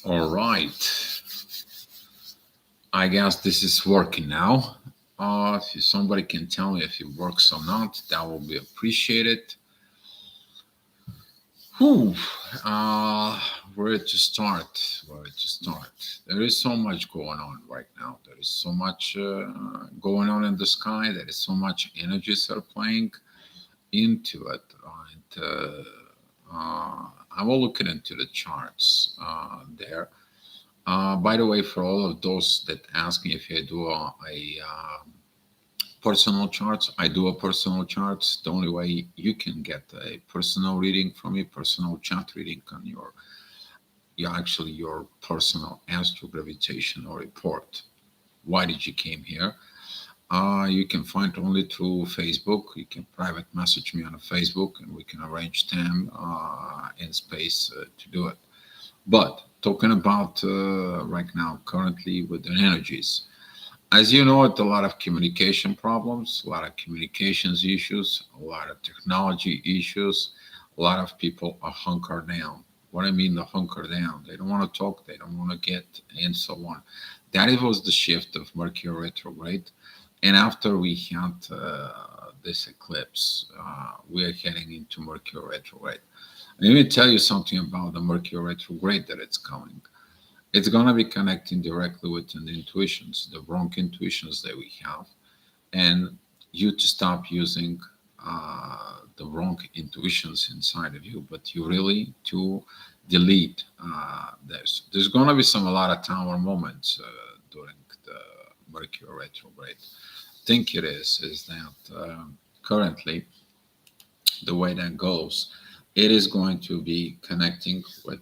All right. I guess this is working now. If somebody can tell me if it works or not, that will be appreciated. Whew. Uh, where to start? Where to start? There is so much going on right now. There is so much going on in the sky. There is so much energies are playing into it. I will look into the charts there. By the way, for all of those that ask me if I do a personal charts, I do a personal charts. The only way you can get a personal reading from me, personal chart reading on your personal astro gravitational report. Why did you came here? You can find only through Facebook. You can private message me on Facebook, and we can arrange time and space to do it. But talking about right now, currently with the energies, as you know, it's a lot of communication problems, a lot of communications issues, a lot of technology issues. A lot of people are hunkered down. What I mean, the hunker down. They don't want to talk. They don't want to get, and so on. That was the shift of Mercury retrograde. And after we had this eclipse, we are heading into Mercury retrograde. Let me tell you something about the Mercury retrograde that it's coming. It's going to be connecting directly with the intuitions, the wrong intuitions that we have, and you to stop using the wrong intuitions inside of you, but you really to delete this. There's going to be a lot of tower moments during the Mercury retrograde. Think it is that currently the way that goes, it is going to be connecting with.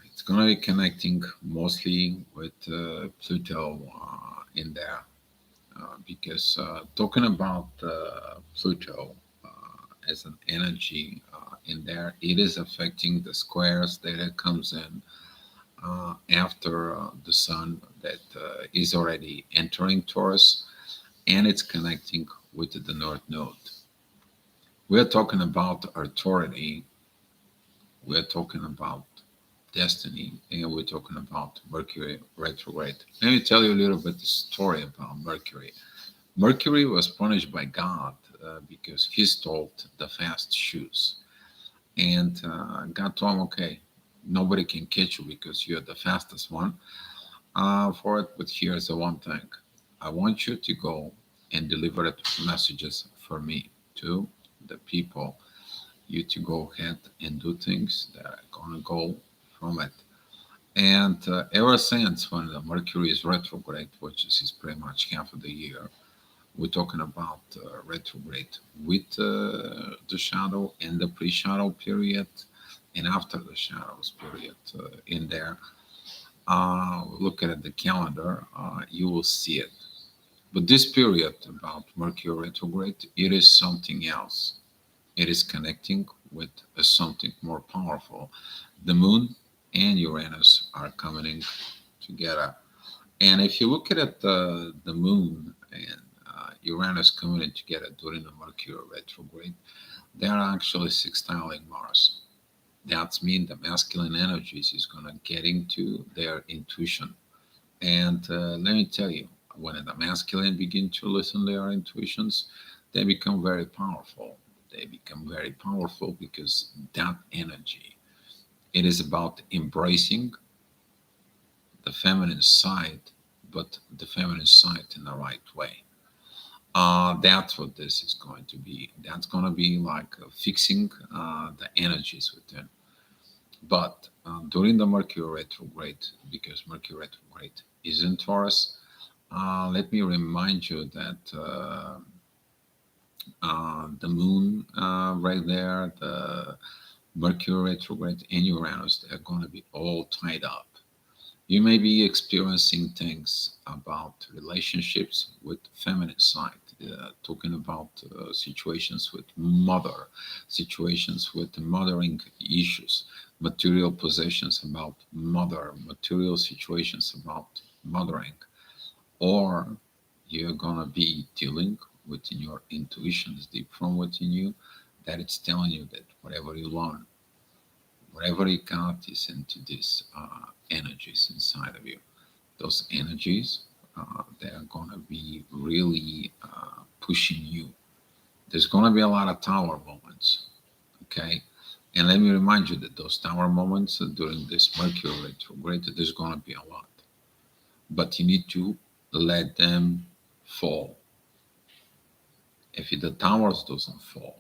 It's going to be connecting mostly with Pluto in there, because talking about Pluto as an energy in there, it is affecting the squares that it comes in after the sun that is already entering Taurus, and it's connecting with the North Node. We're talking about authority, we're talking about destiny, and we're talking about Mercury retrograde. Let me tell you a little bit the story about Mercury. Mercury was punished by God because he stole the fast shoes. And God told him, okay, nobody can catch you because you're the fastest one for it. But here's the one thing, I want you to go and deliver it messages for me to the people. You to go ahead and do things that are going to go from it. And ever since when the Mercury is retrograde, which is pretty much half of the year, we're talking about retrograde with the shadow and the pre-shadow period and after the shadows period in there. Look at the calendar, you will see it. But this period about Mercury retrograde, it is something else. It is connecting with something more powerful. The moon and Uranus are coming together. And if you look at the moon and Uranus coming in together during the Mercury retrograde, they are actually sextiling Mars. That means the masculine energies is going to get into their intuition. And let me tell you, when the masculine begin to listen to their intuitions, they become very powerful. They become very powerful because that energy, it is about embracing the feminine side, but the feminine side in the right way. That's what this is going to be. That's going to be like fixing the energies within. But during the Mercury retrograde, because Mercury retrograde is in Taurus, let me remind you that the moon right there, the Mercury retrograde and Uranus, they're going to be all tied up. You may be experiencing things about relationships with feminine side, talking about situations with mother, situations with mothering issues, material possessions about mother, material situations about mothering, or you're gonna be dealing within your intuitions deep from within you that it's telling you that whatever you learn, Whatever you got is into these energies inside of you. Those energies, they are going to be really pushing you. There's going to be a lot of tower moments, okay? And let me remind you that those tower moments during this Mercury retrograde, there's going to be a lot. But you need to let them fall. If the towers doesn't fall,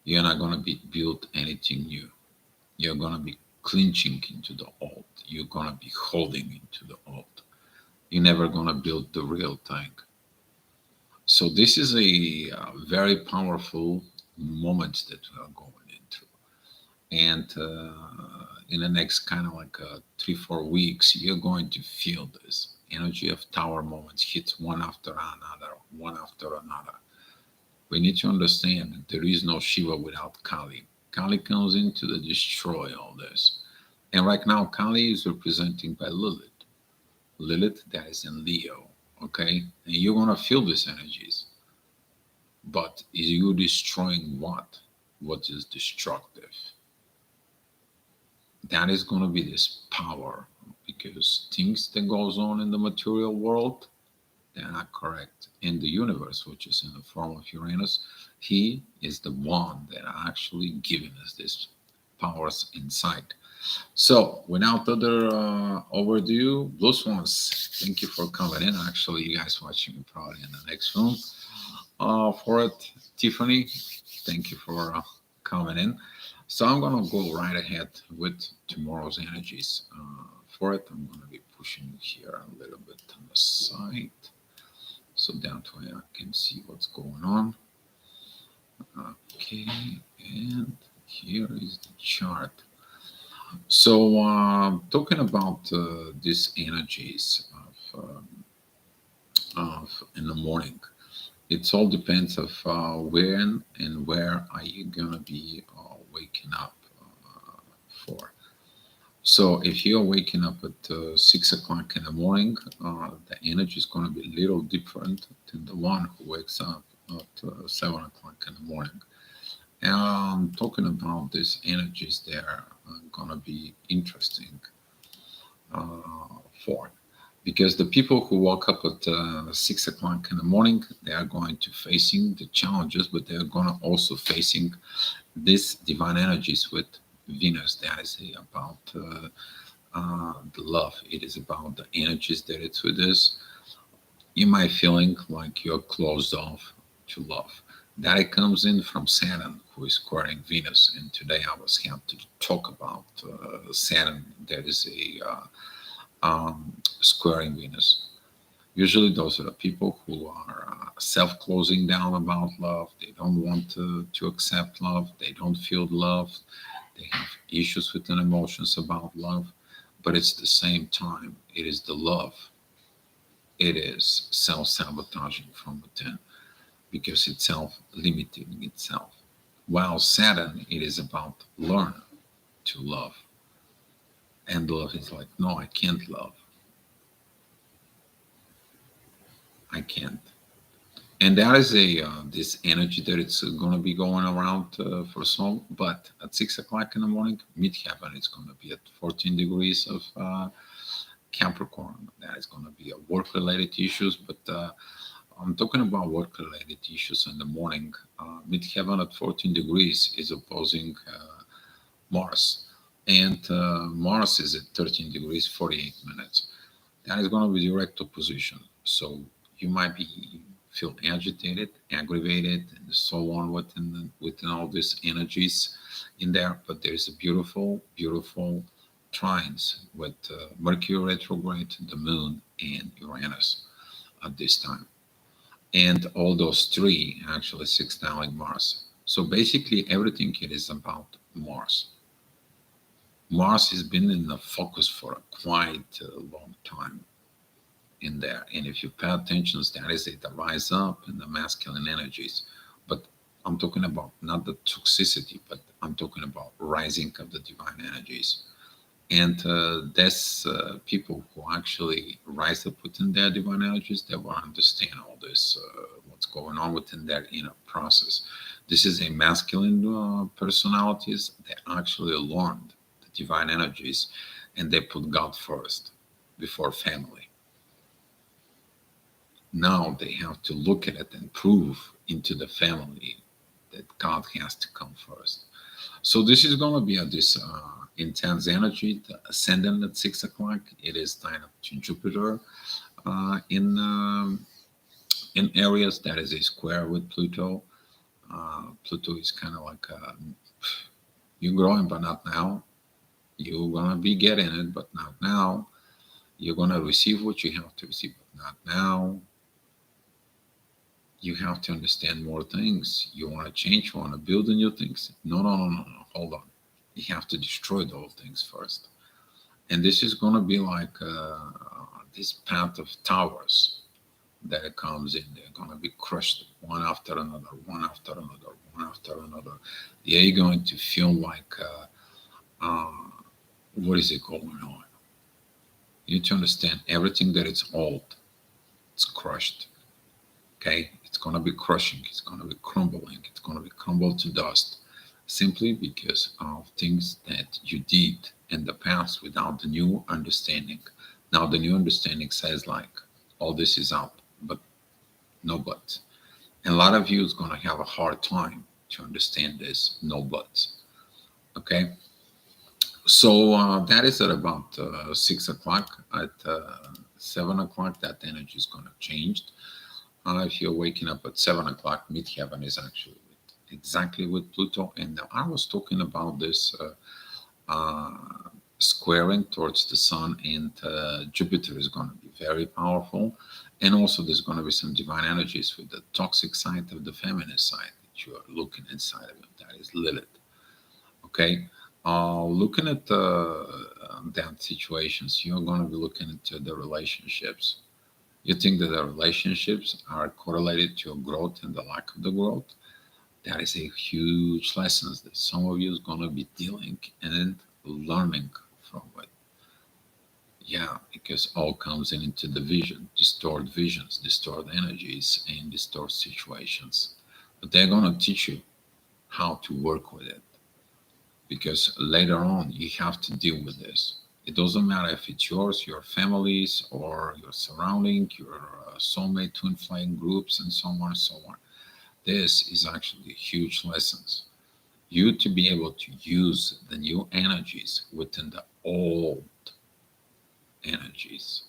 you're not going to be build anything new. You're going to be clinching into the old. You're going to be holding into the old. You're never going to build the real thing. So this is a very powerful moment that we are going into. And in the next kind of like 3-4 weeks, you're going to feel this energy of tower moments hits one after another, one after another. We need to understand that there is no Shiva without Kali. Kali comes in to destroy all this. And right now, Kali is represented by Lilith. Lilith, that is in Leo, okay? And you're going to feel these energies. But is you destroying what? What is destructive? That is going to be this power, because things that goes on in the material world, they're not correct. In the universe, which is in the form of Uranus, he is the one that actually giving us this powers inside. So without other overdue, Blue Swans, thank you for coming in. Actually, you guys watching me probably in the next room. For it, Tiffany, thank you for coming in. So I'm going to go right ahead with tomorrow's energies. For it, I'm going to be pushing here a little bit on the side, so that way I can see what's going on. Okay, and here is the chart. So talking about these energies of in the morning, it all depends of when and where are you gonna be waking up for. So if you're waking up at 6 o'clock in the morning, the energy is going to be a little different than the one who wakes up at 7 o'clock in the morning. And I'm talking about these energies, they're going to be interesting for. Because the people who woke up at 6 o'clock in the morning, they are going to facing the challenges, but they're going to also facing these divine energies with Venus. That is about the love. It is about the energies that it's with us. You might feeling like you're closed off to love. That it comes in from Saturn, who is squaring Venus. And today I was happy to talk about Saturn. That is a squaring Venus. Usually those are the people who are self-closing down about love. They don't want to accept love. They don't feel love. They have issues with their emotions about love. But it's the same time, it is the love. It is self-sabotaging from within, because it's self-limiting itself. While Saturn, it is about learn to love. And love is like, no, I can't love. I can't. And that is this energy that it's going to be going around for some. But at 6 o'clock in the morning, midheaven is going to be at 14 degrees of Capricorn. That is going to be a work-related issues. But I'm talking about work-related issues in the morning. Midheaven at 14 degrees is opposing Mars. And Mars is at 13 degrees, 48 minutes. That is going to be direct opposition. So you might be feel agitated, aggravated, and so on within all these energies in there. But there's a beautiful, beautiful trines with Mercury retrograde, the Moon, and Uranus at this time. And all those three actually sextiling Mars. So basically everything it is about Mars. Mars has been in the focus for a quite long time in there. And if you pay attention, that is it, the rise up in the masculine energies. But I'm talking about not the toxicity, but I'm talking about rising of the divine energies. And there's people who actually rise up within their divine energies, they will understand all this, what's going on within their inner process. This is a masculine personalities. They actually learned the divine energies, and they put God first before family. Now they have to look at it and prove into the family that God has to come first. So this is going to be this intense energy. The ascendant at 6 o'clock. It is tied up to Jupiter in areas that is a square with Pluto. Pluto is kind of like you're growing, but not now. You're gonna be getting it, but not now. You're gonna receive what you have to receive, but not now. You have to understand more things. You want to change. You want to build new things. No, no, no, no, no. Hold on. You have to destroy those things first. And this is gonna be like this path of towers that it comes in. They're going to be crushed one after another, one after another, one after another. You're going to feel like, uh, what is it going on? You need to understand everything that is old, it's crushed. Okay? It's going to be crushing, it's going to be crumbling, it's going to be crumbled to dust simply because of things that you did in the past without the new understanding. Now, the new understanding says, like, all this is out, but no buts. And a lot of you is going to have a hard time to understand this no buts. Okay. So that is at about 6 o'clock. At 7 o'clock, that energy is going to change. If you're waking up at 7 o'clock, midheaven is actually exactly with Pluto. And I was talking about this uh, squaring towards the sun, and Jupiter is going to be very powerful. And also, there's going to be some divine energies with the toxic side of the feminine side that you are looking inside of it. That is Lilith. Okay. Looking at that situations, you're going to be looking into the relationships. You think that the relationships are correlated to your growth and the lack of the growth. That is a huge lesson that some of you is going to be dealing and learning from it. Yeah, because all comes in into the vision, distort visions, distort energies, and distort situations. But they're going to teach you how to work with it, because later on you have to deal with this. It doesn't matter if it's yours, your family's, or your surrounding, your soulmate, twin flame groups, and so on and so on. This is actually huge lessons. You to be able to use the new energies within the old energies.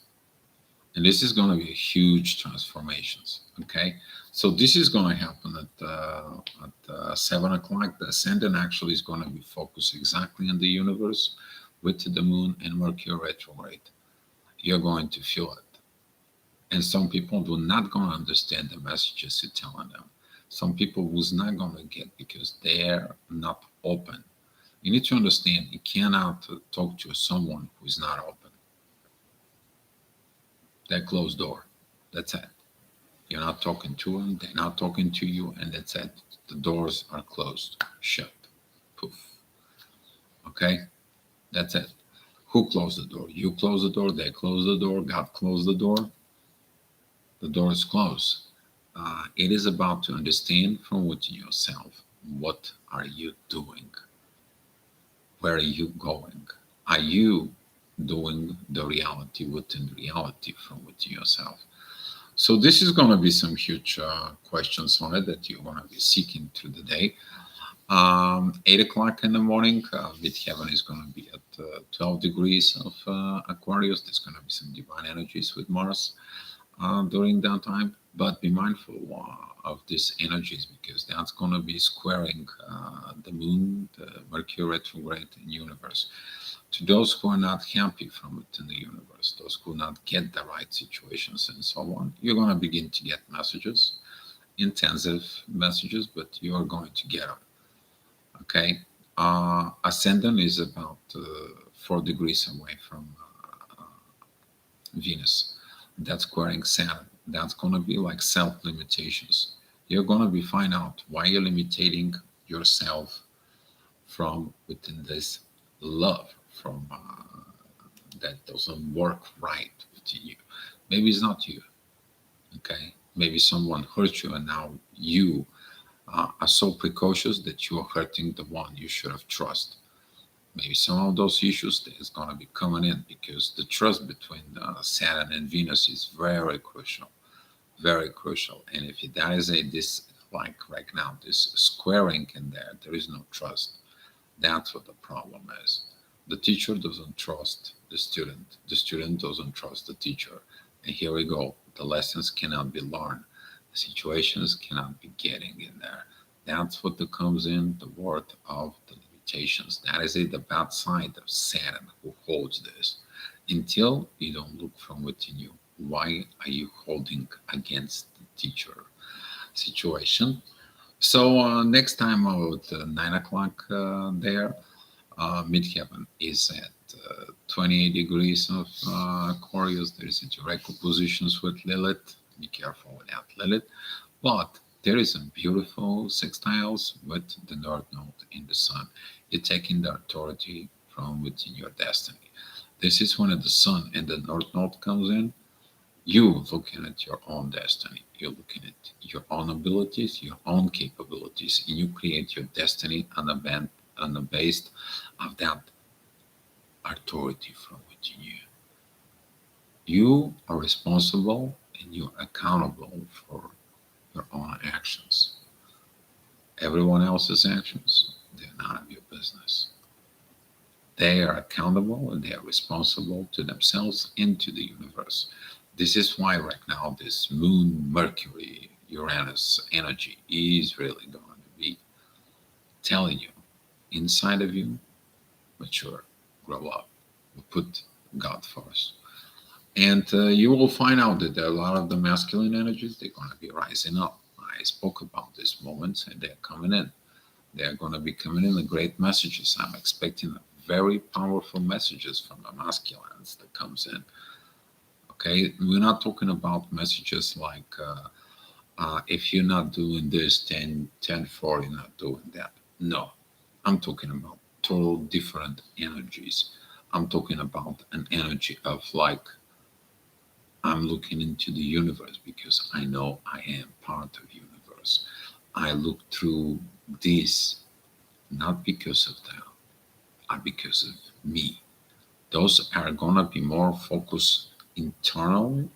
And this is going to be huge transformations. Okay, so this is going to happen at 7 o'clock. The ascendant actually is going to be focused exactly on the universe with the moon and Mercury retrograde. You're going to feel it, and some people do not going to understand the messages you're telling them. Some people who's not going to get because they're not open. You need to understand you cannot talk to someone who's not open. That closed door. That's it. You're not talking to them, they're not talking to you, and that's it. The doors are closed, shut, poof. Okay? That's it. Who closed the door? You close the door, they close the door, God closed the door. The door is closed. It is about to understand from within yourself, what are you doing? Where are you going? Are you doing the reality within reality from within yourself? So this is going to be some huge questions on it that you're going to be seeking through the day. 8 o'clock in the morning, midheaven is going to be at 12 degrees of Aquarius. There's going to be some divine energies with Mars during that time, but be mindful of these energies, because that's going to be squaring the moon, the Mercury retrograde, and universe. To those who are not happy from it in the universe, those who not get the right situations and so on, you're going to begin to get messages, intensive messages, but you're going to get them. Okay. Ascendant is about 4 degrees away from Venus. That's squaring Saturn. That's going to be like self limitations. You're going to be find out why you're limiting yourself from within this love from that doesn't work right to you. Maybe it's not you. Okay. Maybe someone hurt you, and now you are so precocious that you are hurting the one you should have trust. Maybe some of those issues that is going to be coming in because the trust between Saturn and Venus is very crucial, very crucial. And if that is a this like right now this squaring in there, there is no trust. That's what the problem is. The teacher doesn't trust the student doesn't trust the teacher. And here we go. The lessons cannot be learned. The situations cannot be getting in there. That's what the comes in the word of the limitations. That is it, the bad side of Saturn who holds this. Until you don't look from within you. Why are you holding against the teacher situation? So next time about 9 o'clock there, midheaven is at 28 degrees of Aquarius. There is a direct oppositions with Lilith. Be careful with that Lilith. But there is a beautiful sextiles with the North Node in the Sun. You're taking the authority from within your destiny. This is when the Sun and the North Node comes in. You looking at your own destiny. You're looking at your own abilities, your own capabilities, and you create your destiny on the base of that authority from within you. You are responsible and you're accountable for your own actions. Everyone else's actions, they're none of your business. They are accountable and they are responsible to themselves and to the universe. This is why right now this moon, Mercury, Uranus energy is really going to be telling you inside of you, mature, grow up, put God first. And you will find out that there are a lot of the masculine energies, they're going to be rising up. I spoke about these moments and they're coming in. They're going to be coming in with great messages. I'm expecting very powerful messages from the masculines that comes in. Okay, we're not talking about messages like if you're not doing this, 10 4, you're not doing that. No, I'm talking about total different energies. I'm talking about an energy of like, I'm looking into the universe because I know I am part of universe. I look through this not because of them, but because of me. Those are gonna be more focused internally,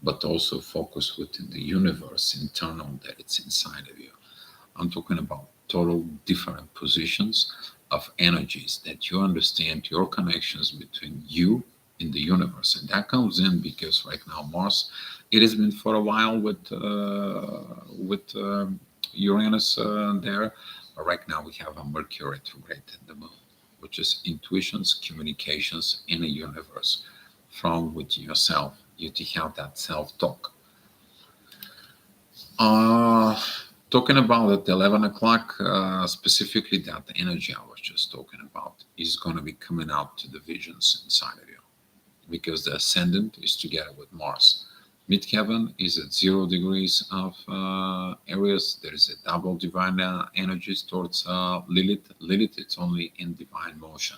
but also focused within the universe, internal that it's inside of you. I'm talking about total different positions of energies that you understand your connections between you in the universe, and that comes in because right now Mars, it has been for a while with Uranus there. But right now we have a Mercury retrograde in the moon, which is intuitions, communications in the universe from within yourself. You to have that self-talk. Uh, Talking about at 11 o'clock, specifically that energy I was just talking about is going to be coming out to the visions inside of you because the ascendant is together with Mars. Midheaven is at 0 degrees of Aries. There is a double divine energies towards Lilith. Lilith, it's only in divine motion.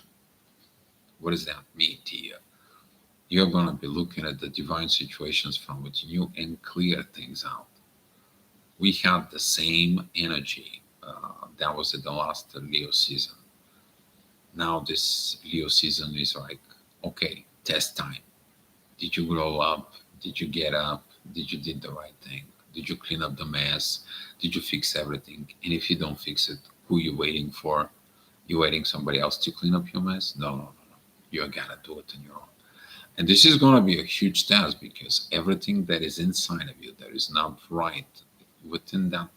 What does that mean to you? You're going to be looking at the divine situations from within you and clear things out. We had the same energy that was at the last Leo season. Now this Leo season is like, okay, test time. Did you grow up? Did you get up? Did you did the right thing? Did you clean up the mess? Did you fix everything? And if you don't fix it, who you waiting for? You waiting somebody else to clean up your mess? No, no, no, no. You gotta do it on your own. And this is gonna be a huge task because everything that is inside of you that is not right within that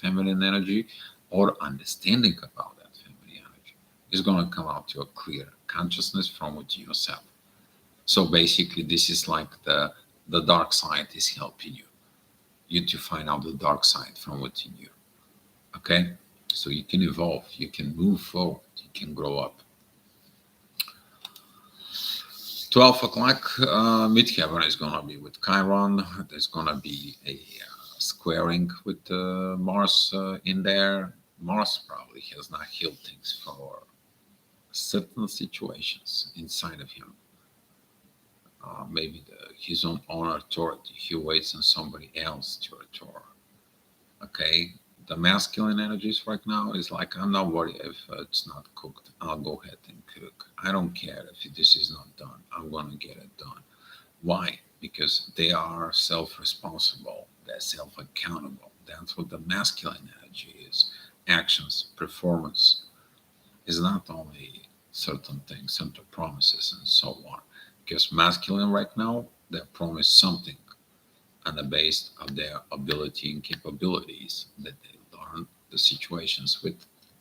feminine energy or understanding about that feminine energy is going to come out to a clear consciousness from within yourself. So basically this is like the dark side is helping you to find out the dark side from within you. Okay, so you can evolve, you can move forward, you can grow up. 12 o'clock midheaven is going to be with Chiron. There's going to be a squaring with Mars in there. Mars probably has not healed things for certain situations inside of him. Maybe his own authority. He waits on somebody else to author. Okay, The masculine energies right now is like, I'm not worried if it's not cooked. I'll go ahead and cook. I don't care if this is not done. I'm going to get it done. Why? Because they are self-responsible. They're self-accountable. That's what the masculine energy is. Actions, performance is not only certain things, certain promises, and so on. Because masculine right now, they promise something on the base of their ability and capabilities that they learn the situations with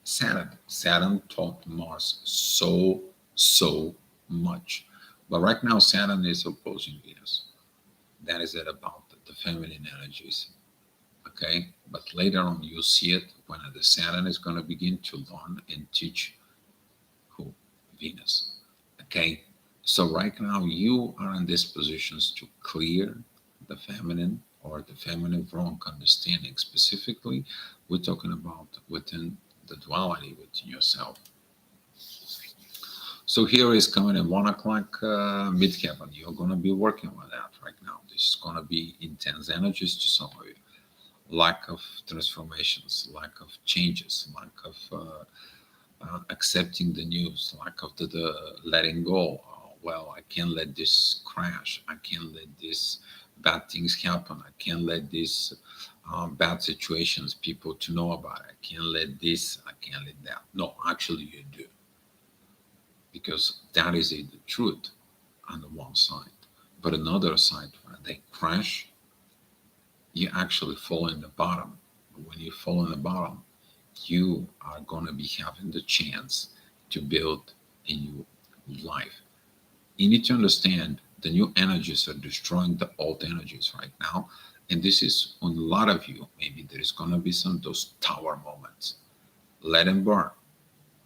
Saturn. Saturn taught Mars so much. But right now, Saturn is opposing Venus. That is it about the feminine energies. Okay. But later on, you'll see it when the Saturn is going to begin to learn and teach who? Venus. Okay. So right now, you are in these positions to clear the feminine or the feminine wrong understanding. Specifically, we're talking about within the duality within yourself. So here is coming at 1 o'clock mid-heaven. You're going to be working with that right now. This is going to be intense energies to some of you. Lack of transformations, lack of changes, lack of accepting the news, lack of the letting go. Well, I can't let this crash. I can't let this bad things happen. I can't let these bad situations people to know about. I can't let this. I can't let that. No, actually, you do, because that is the truth on the one side. But another side, when they crash, you actually fall in the bottom. When you fall in the bottom, you are going to be having the chance to build a new life. You need to understand the new energies are destroying the old energies right now. And this is on a lot of you. Maybe there is going to be some of those tower moments. Let them burn,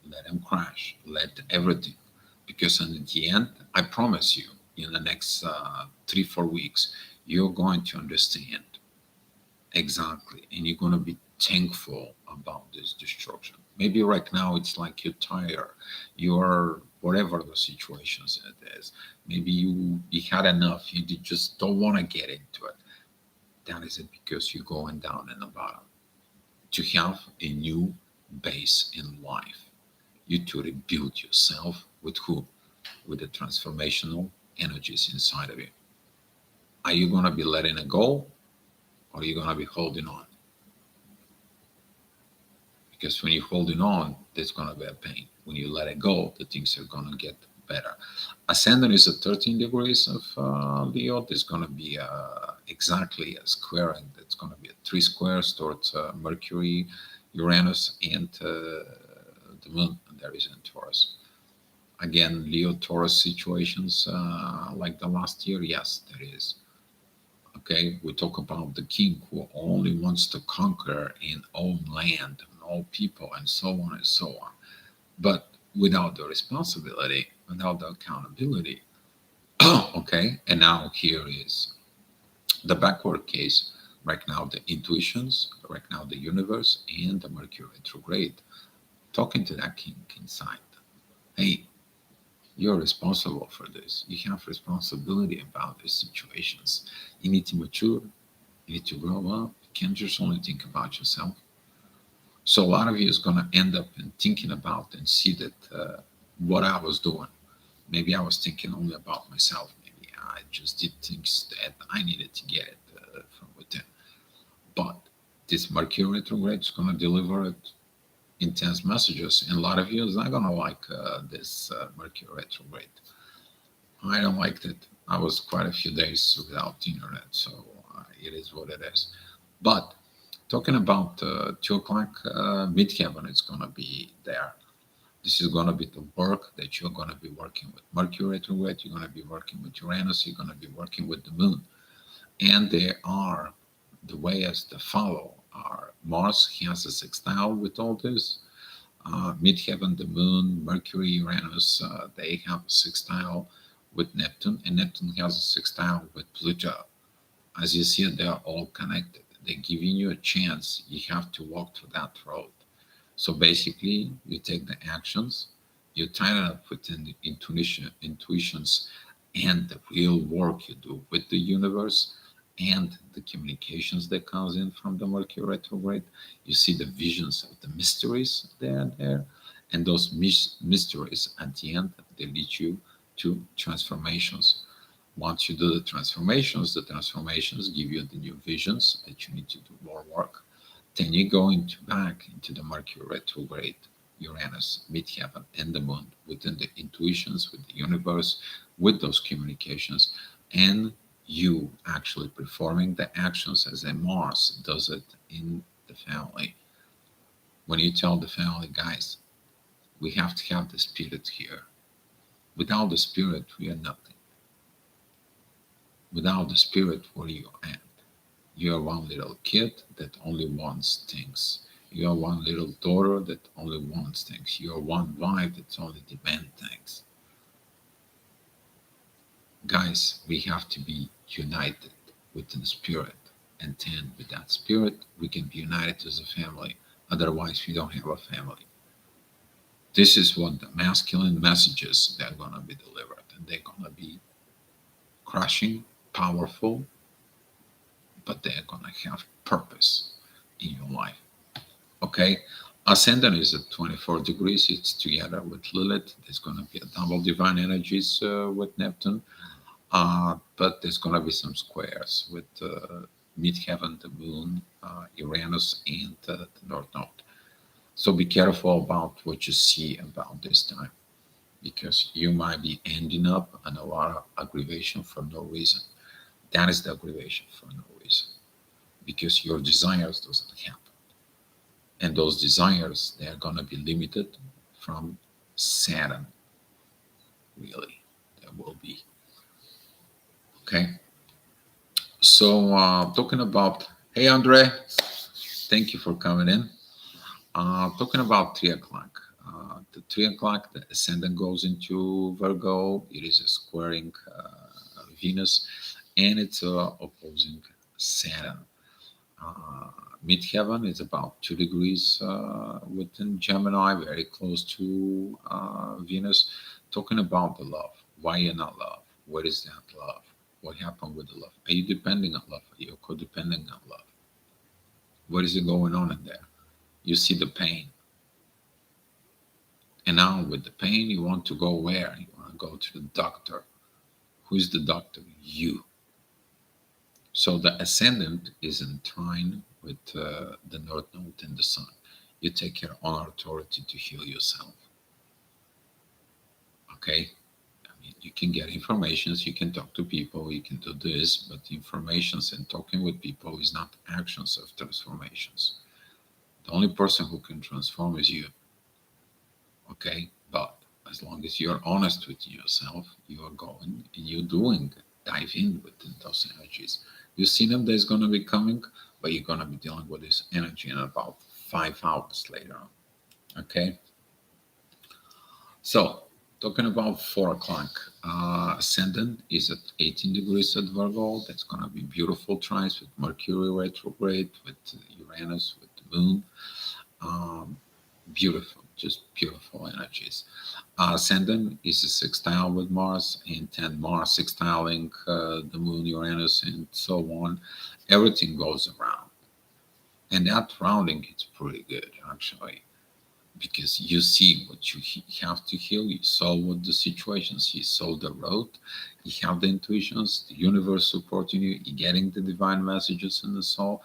let them crash, let everything. Because in the end, I promise you, in the next 3, 4 weeks, you're going to understand exactly, and you're going to be thankful about this destruction. Maybe right now it's like you're tired, you're whatever the situations it is. Maybe you had enough, you just don't want to get into it. That is it, because you're going down in the bottom. To have a new base in life, you to rebuild yourself with who? With the transformational energies inside of you. Are you going to be letting it go, or are you going to be holding on? Because when you're holding on, there's going to be a pain. When you let it go, the things are going to get better. Ascendant is at 13 degrees of Leo. There's going to be exactly a squaring. That's going to be 3 squares towards Mercury, Uranus, and the Moon. And there is in Taurus. Again, Leo Taurus situations like the last year. Yes, there is. Okay, we talk about the king who only wants to conquer and own land and all people and so on and so on. But without the responsibility, without the accountability. Okay, and now here is the backward case. Right now, the intuitions, right now, the universe, and the Mercury retrograde talking to that king inside. Hey, you're responsible for this. You have responsibility about these situations. You need to mature. You need to grow up. You can't just only think about yourself. So a lot of you is going to end up in thinking about and see that what I was doing. Maybe I was thinking only about myself. Maybe I just did things that I needed to get it from within. But this Mercury retrograde is going to deliver it intense messages, and a lot of you is not gonna like this Mercury retrograde. I don't like it. I was quite a few days without internet, so it is what it is. But talking about 2 o'clock midheaven, it's gonna be there. This is gonna be the work that you're gonna be working with Mercury retrograde. You're gonna be working with Uranus. You're gonna be working with the Moon, and there are the way as the follow are Mars has a sextile with all this. Midheaven, the Moon, Mercury, Uranus, they have a sextile with Neptune, and Neptune has a sextile with Pluto. As you see, they are all connected. They're giving you a chance. You have to walk through that road. So basically, you take the actions, you tie it up within the intuitions, and the real work you do with the universe and the communications that comes in from the Mercury retrograde. You see the visions of the mysteries that are there, and those mysteries at the end, they lead you to transformations. Once you do the transformations give you the new visions that you need to do more work. Then you go back into the Mercury retrograde, Uranus, midheaven, and the moon within the intuitions with the universe, with those communications, and you actually performing the actions as a Mars does it in the family. When you tell the family, guys, we have to have the spirit here. Without the spirit, we are nothing. Without the spirit, where you at? You are one little kid that only wants things. You are one little daughter that only wants things. You are one wife that only demands things. Guys, we have to be united within spirit. And then with that spirit, we can be united as a family. Otherwise, we don't have a family. This is what the masculine messages that are going to be delivered. And they're going to be crushing, powerful, but they're going to have purpose in your life. Okay, ascendant is at 24 degrees. It's together with Lilith. There's going to be a double divine energies with Neptune, but there's going to be some squares with midheaven, the moon, Uranus, and the North Node. So be careful about what you see about this time, because you might be ending up on a lot of aggravation for no reason. That is the aggravation for no reason, because your desires doesn't happen. And those desires, they're going to be limited from Saturn, really. There will be. Okay. So, talking about, hey, Andre, thank you for coming in. Talking about 3 o'clock. The 3 o'clock, the ascendant goes into Virgo. It is a squaring Venus, and it's opposing Saturn. Midheaven is about 2 degrees within Gemini, very close to Venus. Talking about the love. Why you're not love? What is that love? What happened with the love? Are you depending on love? Are you codependent on love? What is it going on in there? You see the pain. And now with the pain, you want to go where? You want to go to the doctor. Who is the doctor? You. So the ascendant is in trine with the North Node and the Sun. You take your own authority to heal yourself. Okay? I mean, you can get informations, you can talk to people, you can do this, but informations and talking with people is not actions of transformations. The only person who can transform is you. Okay? But as long as you're honest with yourself, you are going and you're doing. Dive in within those energies. You see them, there's going to be coming, but you're going to be dealing with this energy in about 5 hours later on. Okay? So, talking about 4 o'clock, ascendant is at 18 degrees at Virgo. That's going to be beautiful trines with Mercury retrograde, with Uranus, with the moon. Beautiful, just beautiful energies. Ascendant is a sextile with Mars, and then Mars sextiling the moon, Uranus, and so on. Everything goes around. And that rounding is pretty good, actually, because you see what you have to heal. You saw what the situations, you saw the road, you have the intuitions, the universe supporting you, you're getting the divine messages in the soul.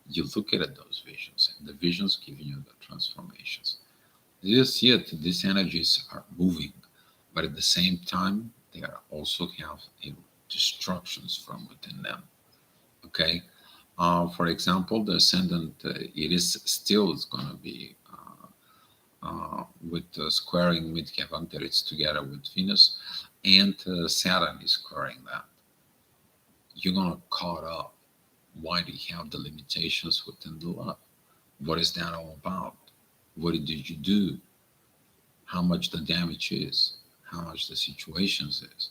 You look at those visions, and the visions giving you the transformations. You see it, these energies are moving, but at the same time, they are also have destructions from within them. Okay, for example, the ascendant, it is still going to be with squaring midheaven, that it's together with Venus, and Saturn is squaring that. You're going to caught up. Why do you have the limitations within the love? What is that all about? What did you do? How much the damage is, how much the situations is,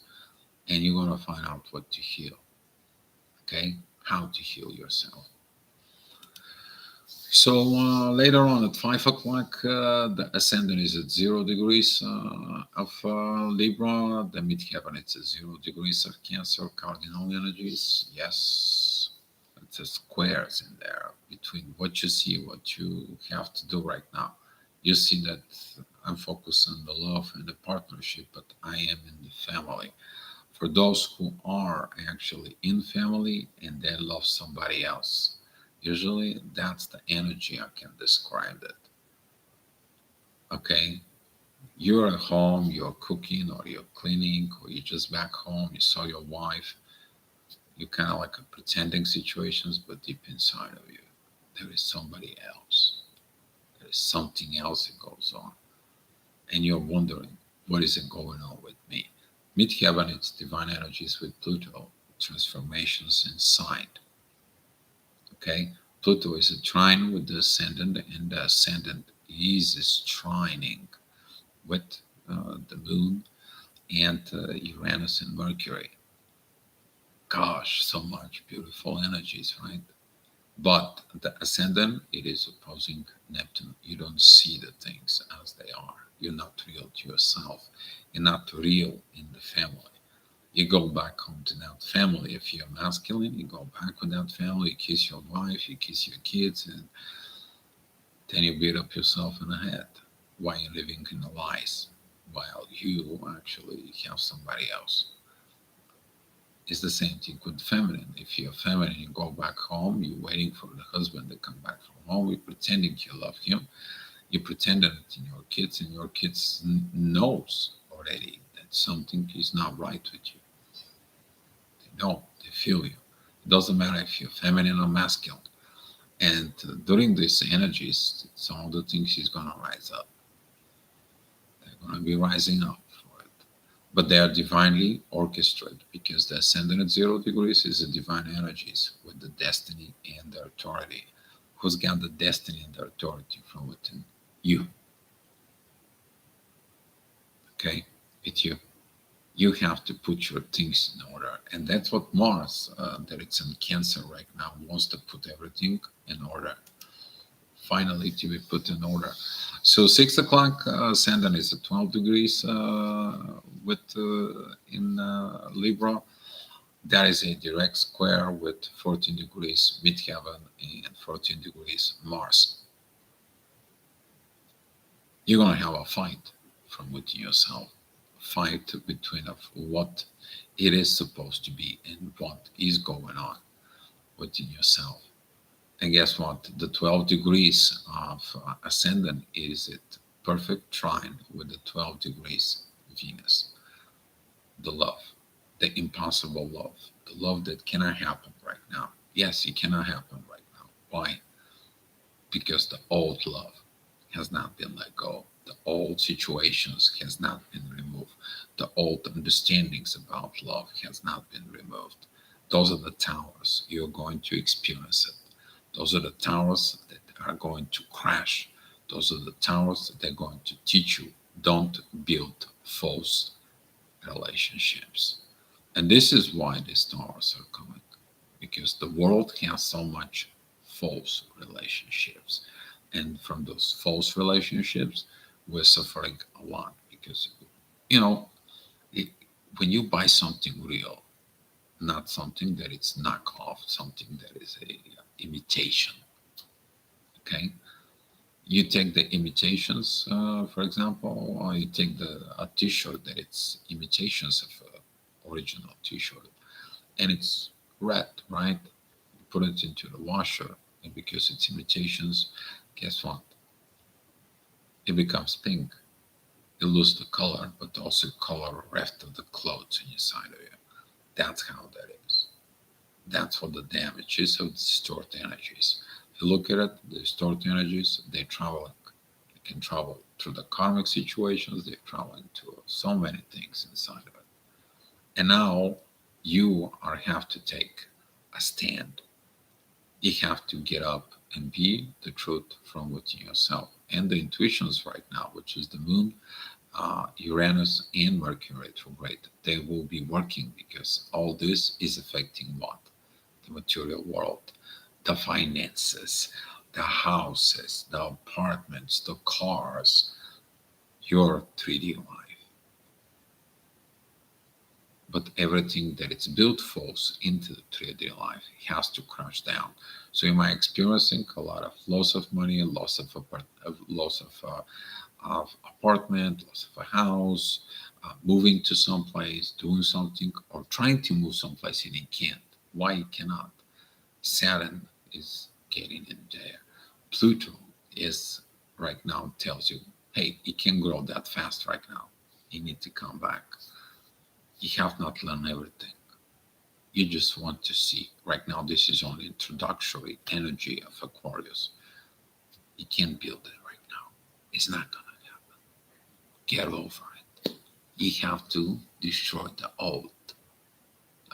and you're going to find out what to heal. Okay, how to heal yourself. So later on at 5 o'clock, the ascendant is at 0 degrees of Libra. The midheaven it's at 0 degrees of Cancer. Cardinal energies, yes, it's a squares in there between what you see, what you have to do right now. You see that I'm focused on the love and the partnership, but I am in the family. For those who are actually in family and they love somebody else, usually that's the energy I can describe it. Okay, you're at home, you're cooking or you're cleaning or you're just back home, you saw your wife, you kind of like a pretending situations, but deep inside of you there is somebody else, there is something else that goes on, and you're wondering, what is it going on with me? Midheaven, it's divine energies with Pluto, transformations inside. Okay, Pluto is a trine with the ascendant, and the ascendant is trining with the moon and Uranus and Mercury. Gosh, so much beautiful energies, right? But the ascendant, it is opposing Neptune. You don't see the things as they are. You're not real to yourself. You're not real in the family. You go back home to that family. If you're masculine, you go back with that family, you kiss your wife, you kiss your kids, and then you beat up yourself in the head while you're living in the lies, while you actually have somebody else. It's the same thing with feminine. If you're feminine, you go back home, you're waiting for the husband to come back from home, you're pretending you love him, you pretended it in your kids, and your kids knows already that something is not right with you. They know, they feel you. It doesn't matter if you're feminine or masculine. And during these energies, some of the things is going to rise up. They're going to be rising up for it. But they are divinely orchestrated because the ascendant at 0 degrees is the divine energies with the destiny and the authority. Who's got the destiny and the authority from within? You. Okay? It's you. You have to put your things in order. And that's what Mars, that it's in Cancer right now, wants to put everything in order. Finally, to be put in order. So 6 o'clock, Ascendant is at 12 degrees with in Libra. That is a direct square with 14 degrees midheaven and 14 degrees Mars. You're gonna have a fight from within yourself. Fight between of what it is supposed to be and what is going on within yourself. And guess what? The 12 degrees of ascendant is it perfect trine with the 12 degrees Venus. The love, the impossible love, the love that cannot happen right now. Yes, it cannot happen right now. Why? Because the old love has not been let go. The old situations has not been removed. The old understandings about love has not been removed. Those are the towers. You're going to experience it. Those are the towers that are going to crash. Those are the towers that are going to teach you don't build false relationships. And this is why these towers are coming, because the world has so much false relationships. And from those false relationships, we're suffering a lot because, you know, it, when you buy something real, not something that it's knockoff, something that is a imitation. Okay, you take the imitations, for example, or you take a T-shirt that it's imitations of a original T-shirt, and it's red, right? You put it into the washer, and because it's imitations, guess what? It becomes pink. You lose the color, but also color rest of the clothes inside of you. That's how that is. That's what the damage is of the stored energies. If you look at it, the stored energies, they travel, they can travel through the karmic situations, they travel into so many things inside of it. And now you are have to take a stand. You have to get up and be the truth from within yourself. And the intuitions right now, which is the moon, Uranus and Mercury retrograde, they will be working because all this is affecting what? The material world, the finances, the houses, the apartments, the cars, your 3D life. But everything that it's built falls into the 3D life. It has to crash down. So you might experiencing a lot of loss of money, loss of apartment, loss of a house, moving to some place, doing something, or trying to move someplace and you can't. Why you cannot? Saturn is getting in there. Pluto is right now tells you, hey, it can grow that fast right now. You need to come back. You have not learned everything. You just want to see. Right now, this is only introductory energy of Aquarius. You can't build it right now. It's not going to happen. Get over it. You have to destroy the old.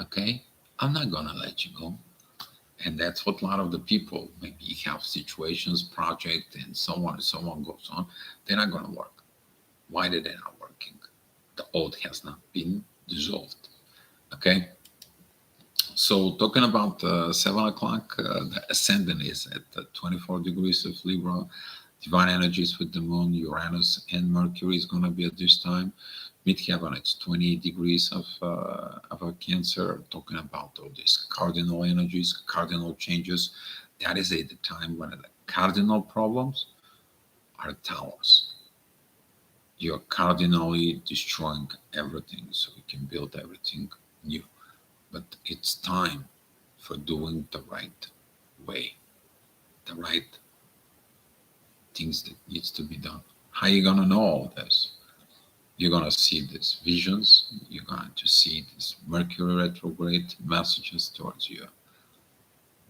Okay? I'm not going to let you go. And that's what a lot of the people, maybe you have situations, project, and so on and so on goes on. They're not going to work. Why are they not working? The old has not been dissolved. Okay? So talking about 7 o'clock, the ascendant is at 24 degrees of Libra. Divine energies with the moon, Uranus, and Mercury is going to be at this time. Midheaven, it's 28 degrees of a Cancer. Talking about all these cardinal energies, cardinal changes. That is at the time when the cardinal problems are towers. You're cardinally destroying everything so you can build everything new. But it's time for doing the right way, the right things that needs to be done. How are you gonna know all this? You're gonna see these visions. You're going to see these Mercury retrograde messages towards you,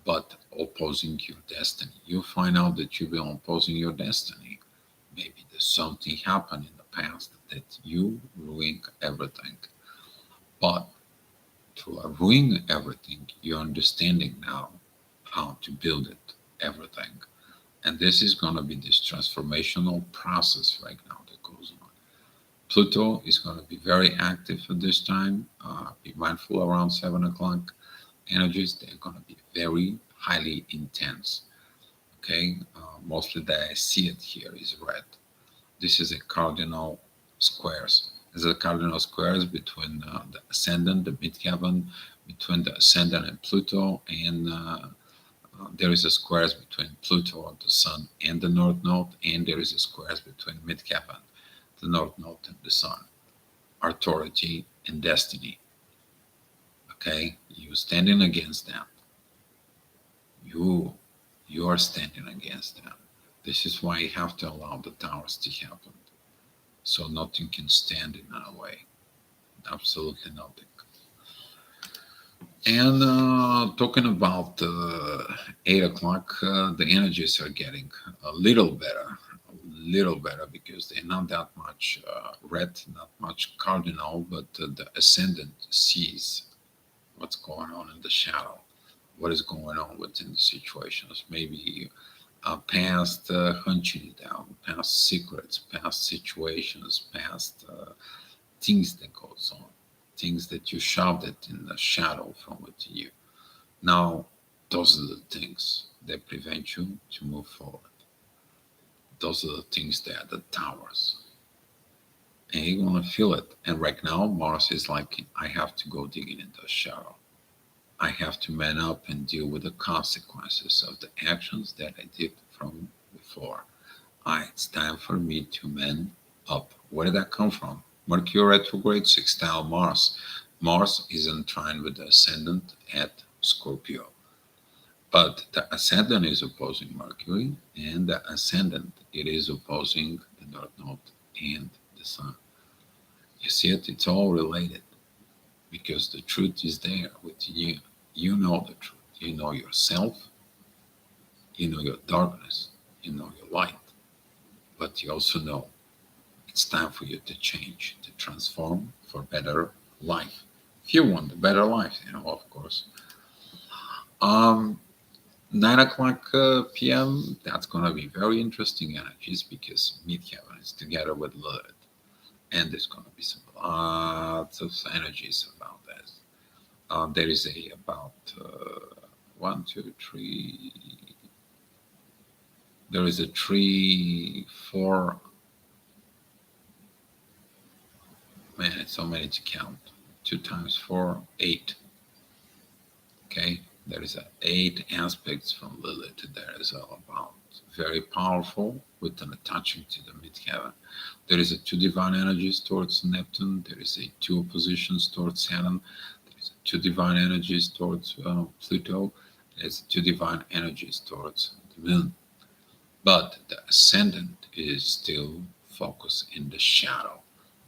but opposing your destiny. You'll find out that you've been opposing your destiny. Maybe there's something happened in the past that you ruined everything. But to ruin everything, you're understanding now how to build it, everything. And this is going to be this transformational process right now that goes on. Pluto is going to be very active at this time. Be mindful around 7 o'clock. Energies, they're going to be very highly intense. Okay, mostly that I see it here is red. This is a cardinal squares. There's a cardinal squares between the ascendant, the midheaven, between the ascendant and Pluto, and there is a squares between Pluto, the Sun, and the North Node, and there is a squares between midheaven, the North Node, and the Sun. Authority and destiny. Okay, you standing against them. You are standing against them. This is why you have to allow the towers to happen. So nothing can stand in our way. Absolutely nothing. And talking about 8 o'clock, the energies are getting a little better because they're not that much red, not much cardinal, but the ascendant sees what's going on in the shadow, what is going on within the situations. Maybe past hunching you down, past secrets, past situations, past things that goes on, things that you shoved it in the shadow from within you. Now, those are the things that prevent you to move forward. Those are the things that are the towers. And you're gonna feel it. And right now, Mars is like, I have to go digging in the shadow. I have to man up and deal with the consequences of the actions that I did from before. It's time for me to man up. Where did that come from? Mercury retrograde, sextile Mars. Mars is in trine with the ascendant at Scorpio. But the ascendant is opposing Mercury, and the ascendant, it is opposing the North Node and the Sun. You see it? It's all related because the truth is there with you. You know the truth. You know yourself. You know your darkness. You know your light. But you also know it's time for you to change, to transform for better life. If you want a better life, of course. 9 o'clock p.m., that's going to be very interesting energies because midheaven is together with Lilith. And there's going to be some lots of energies about this. There is about 1, 2, 3, there is a 3, 4, man, it's so many to count. 2 times 4, 8. Okay, there is 8 aspects from Lilith there is all about. Very powerful with an attaching to the midheaven. There is a 2 divine energies towards Neptune. There is a 2 oppositions towards Saturn. There is a 2 divine energies towards Pluto. There's 2 divine energies towards the Moon. But the ascendant is still focused in the shadow,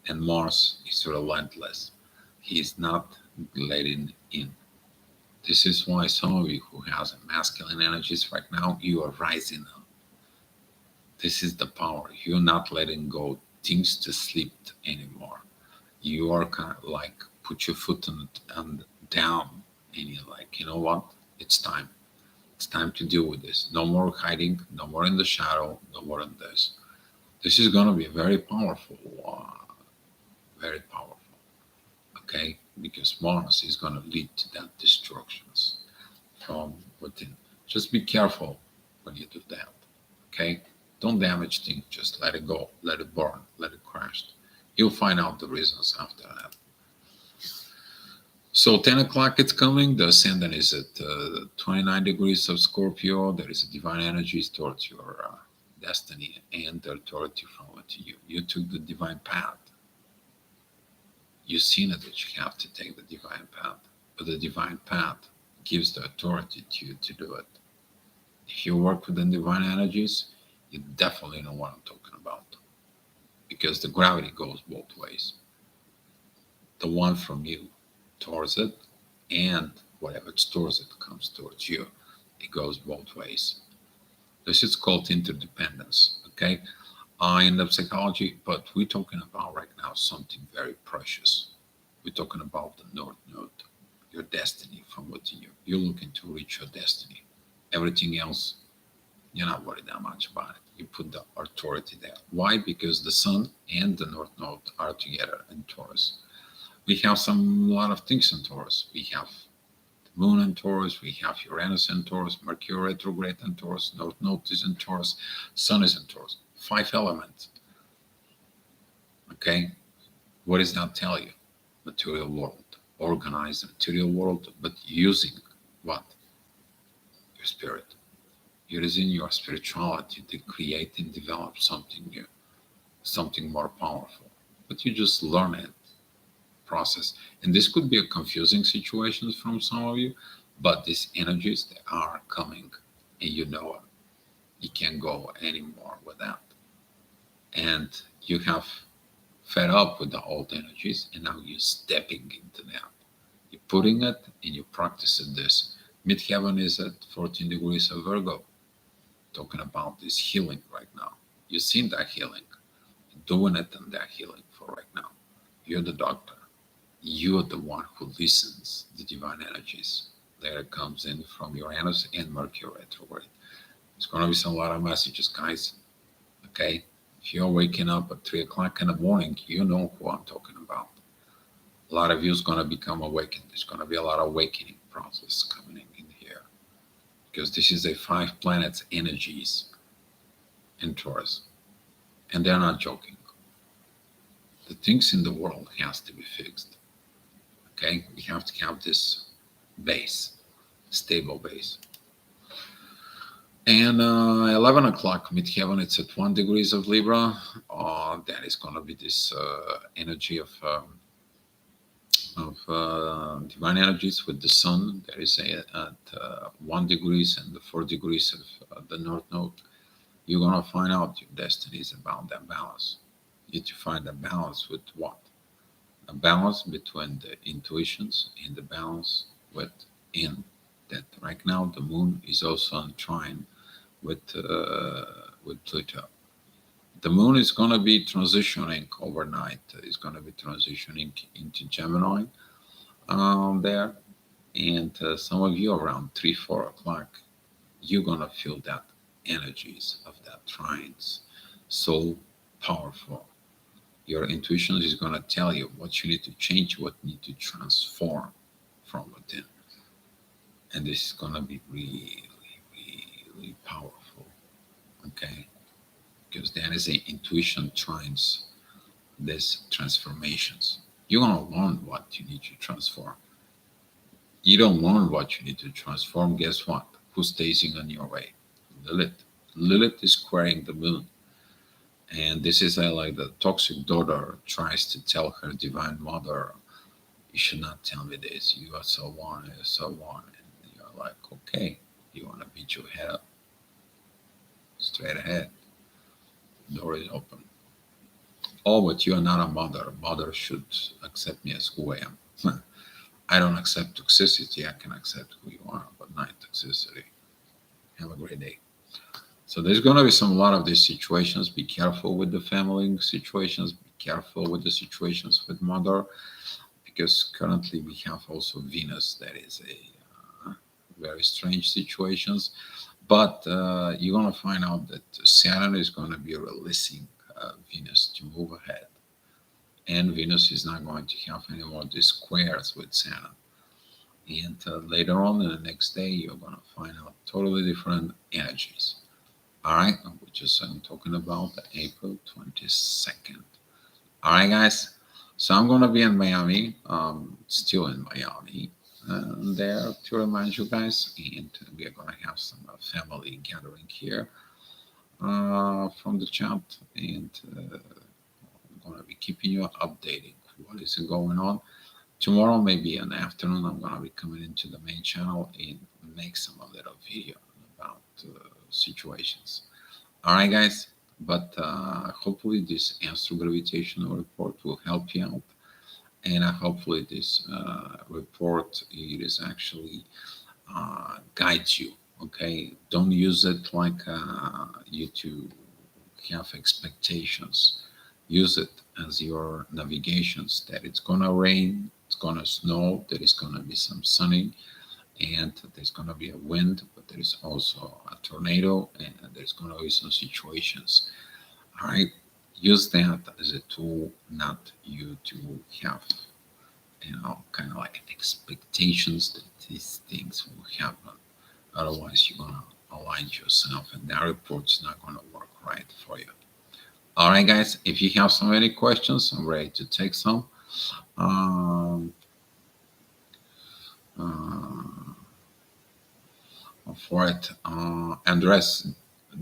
and Mars is relentless. He is not letting in. This is why some of you who has masculine energies right now, you are rising up. This is the power. You're not letting go things to sleep anymore. You are kind of like put your foot on down, and you're like, you know what? It's time. It's time to deal with this. No more hiding. No more in the shadow. No more in this. This is going to be very powerful. Very powerful. Okay, because Mars is going to lead to that destructions from within. Just be careful when you do that. Okay, don't damage things. Just let it go. Let it burn. Let it crash. You'll find out the reasons after that. So 10 o'clock it's coming. The ascendant is at 29 degrees of Scorpio. There is a divine energy towards your destiny and the authority from it to you. You took the divine path. You've seen it that you have to take the divine path. But the divine path gives the authority to you to do it. If you work with the divine energies, you definitely know what I'm talking about. Because the gravity goes both ways. The one from you towards it, and whatever it's towards it comes towards you. It goes both ways. This is called interdependence, okay? In the psychology, but we're talking about right now something very precious. We're talking about the North Node, your destiny from within you. You're looking to reach your destiny. Everything else, you're not worried that much about it. You put the authority there. Why? Because the Sun and the North Node are together in Taurus. We have a lot of things in Taurus. We have the Moon in Taurus, we have Uranus in Taurus, Mercury retrograde in Taurus, North Node is in Taurus, Sun is in Taurus. 5 elements. Okay? What does that tell you? Material world. Organized material world, but using what? Your spirit. You're using your spirituality to create and develop something new, something more powerful. But you just learn it. Process, and this could be a confusing situation from some of you, but these energies, they are coming, and you know it. You can't go anymore with that, and you have fed up with the old energies, and now you're stepping into that. You're putting it and you're practicing this. Midheaven is at 14 degrees of Virgo, talking about this healing right now. You've seen that healing, you're doing it in that healing for right now. You're the doctor. You're the one who listens to the divine energies that comes in from Uranus and Mercury retrograde. It's going to be some lot of messages, guys. Okay? If you're waking up at 3 o'clock in the morning, you know who I'm talking about. A lot of you is going to become awakened. There's going to be a lot of awakening process coming in here. Because this is a 5 planets energies in Taurus. And they're not joking. The things in the world has to be fixed. Okay, we have to have this base, stable base. And 11 o'clock midheaven, it's at 1 degrees of Libra. That is going to be this energy of divine energies with the Sun. There is at 1 degrees and the 4 degrees of the North Node. You're going to find out your destiny is about that balance. You need to find a balance with what? A balance between the intuitions and the balance within that. Right now, the Moon is also on trine with Pluto. The Moon is going to be transitioning overnight. It's going to be transitioning into Gemini there, and some of you around 3, 4 o'clock, you're going to feel that energies of that trines so powerful. Your intuition is going to tell you what you need to change, what you need to transform from within. And this is going to be really, really powerful. Okay, because that is the intuition trines these transformations. You're gonna learn what you need to transform. You don't learn what you need to transform. Guess what? Who's staging on your way? Lilith. Lilith is squaring the moon. And this is like the toxic daughter tries to tell her divine mother, you should not tell me this. You are so one, you're so one. And you're like, okay, you want to beat your head up straight ahead. Door is open. Oh, but you're not a mother. Mother should accept me as who I am. I don't accept toxicity. I can accept who you are, but not toxicity. Have a great day. So there's going to be some lot of these situations. Be careful with the family situations. Be careful with the situations with mother, because currently we have also Venus. That is a very strange situations. But you're going to find out that Saturn is going to be releasing Venus to move ahead, and Venus is not going to have any more these squares with Saturn. And later on in the next day, you're going to find out totally different energies. All right, which is I'm talking about April 22nd. All right, guys. So I'm gonna be in Miami, still in Miami, there to remind you guys, and we are gonna have some family gathering here from the chat, and I'm gonna be keeping you updated. What is going on? Tomorrow, maybe in the afternoon, I'm gonna be coming into the main channel and make some little video about situations. All right, guys. But hopefully, this astro gravitational report will help you out, and hopefully, this report it is actually guides you. Okay, don't use it like you to have expectations. Use it as your navigations. That it's gonna rain, it's gonna snow, there is gonna be some sunny, and there's going to be a wind, but there is also a tornado, and there's going to be some situations. All right, use that as a tool, not you to have, kind of like expectations that these things will happen. Otherwise, you're going to align yourself, and that report's not going to work right for you. All right, guys, if you have so many questions, I'm ready to take some. Um, uh, for it. Andres,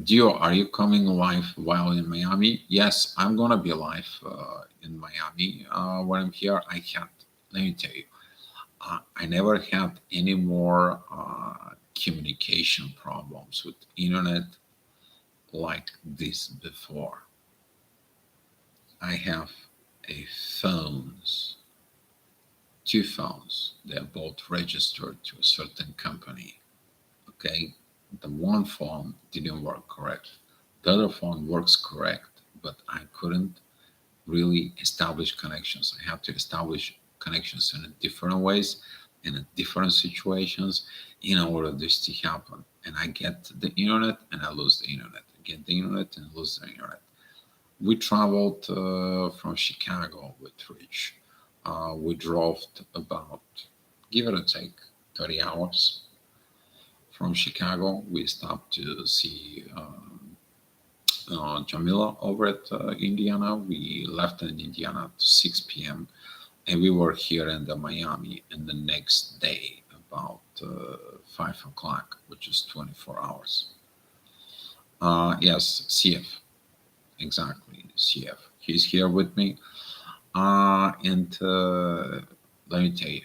Dio, are you coming live while in Miami? Yes, I'm gonna be live in Miami. When I'm here, let me tell you, I never had any more communication problems with internet like this before. I have a phones, two phones. They're both registered to a certain company. Okay, the one phone didn't work correct. The other phone works correct, but I couldn't really establish connections. I have to establish connections in different ways, in different situations, in order this to happen. And I get the internet and I lose the internet. I get the internet and lose the internet. We traveled from Chicago with Rich. We drove about, give it a take, 30 hours from Chicago. We stopped to see Jamila over at Indiana. We left in Indiana at 6 p.m. and we were here in the Miami in the next day about 5 o'clock, which is 24 hours. Yes, CF, exactly, CF. He's here with me. And let me tell you,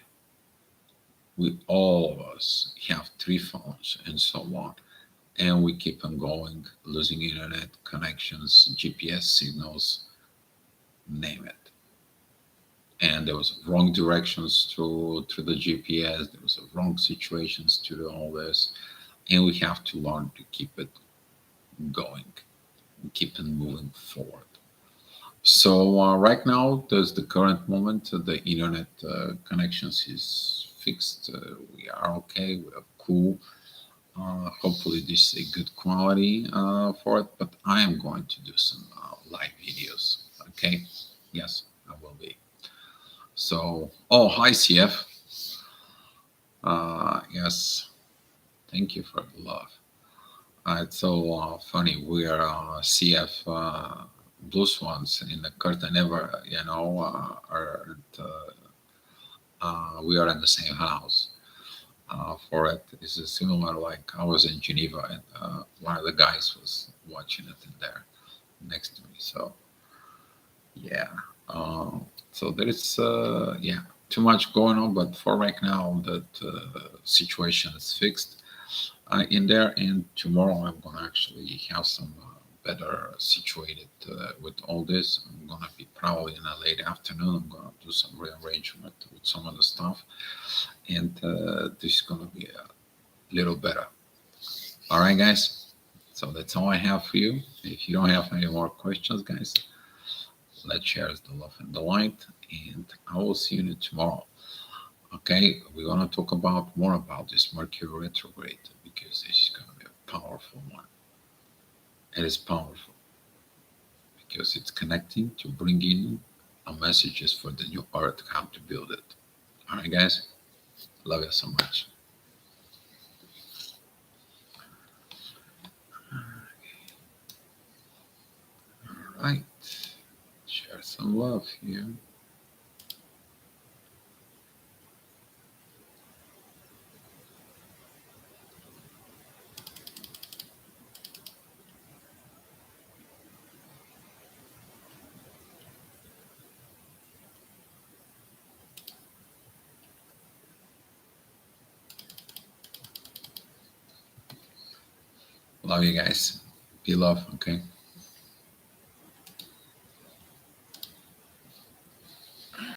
we all of us have three phones and so on, and we keep on going, losing internet connections, GPS signals, name it. And there was wrong directions through the GPS. There was wrong situations to all this, and we have to learn to keep it going, keep it moving forward. So right now, there's the current moment. The internet connections is fixed. We are okay. We are cool. Hopefully, this is a good quality for it. But I am going to do some live videos. Okay. Yes, I will be. So, oh, hi, CF. Yes, thank you for the love. It's so funny. We are CF Blue Swans in the curtain never, we are in the same house. For it is similar. Like I was in Geneva, and one of the guys was watching it in there next to me. So yeah, so there is too much going on, but for right now, that situation is fixed in there, and tomorrow I'm gonna actually have some better situated with all this. I'm gonna be probably in a late afternoon. I'm gonna do some rearrangement with some of the stuff, and this is gonna be a little better. All right, guys. So that's all I have for you. If you don't have any more questions, guys, let's share the love and the light, and I will see you tomorrow. Okay, we're gonna talk about more about this Mercury retrograde because this is gonna be a powerful one. It is powerful because it's connecting to bring in a messages for the new earth how to build it. All right, guys, love you so much. All right, share some love here. Love you guys. Be love, okay?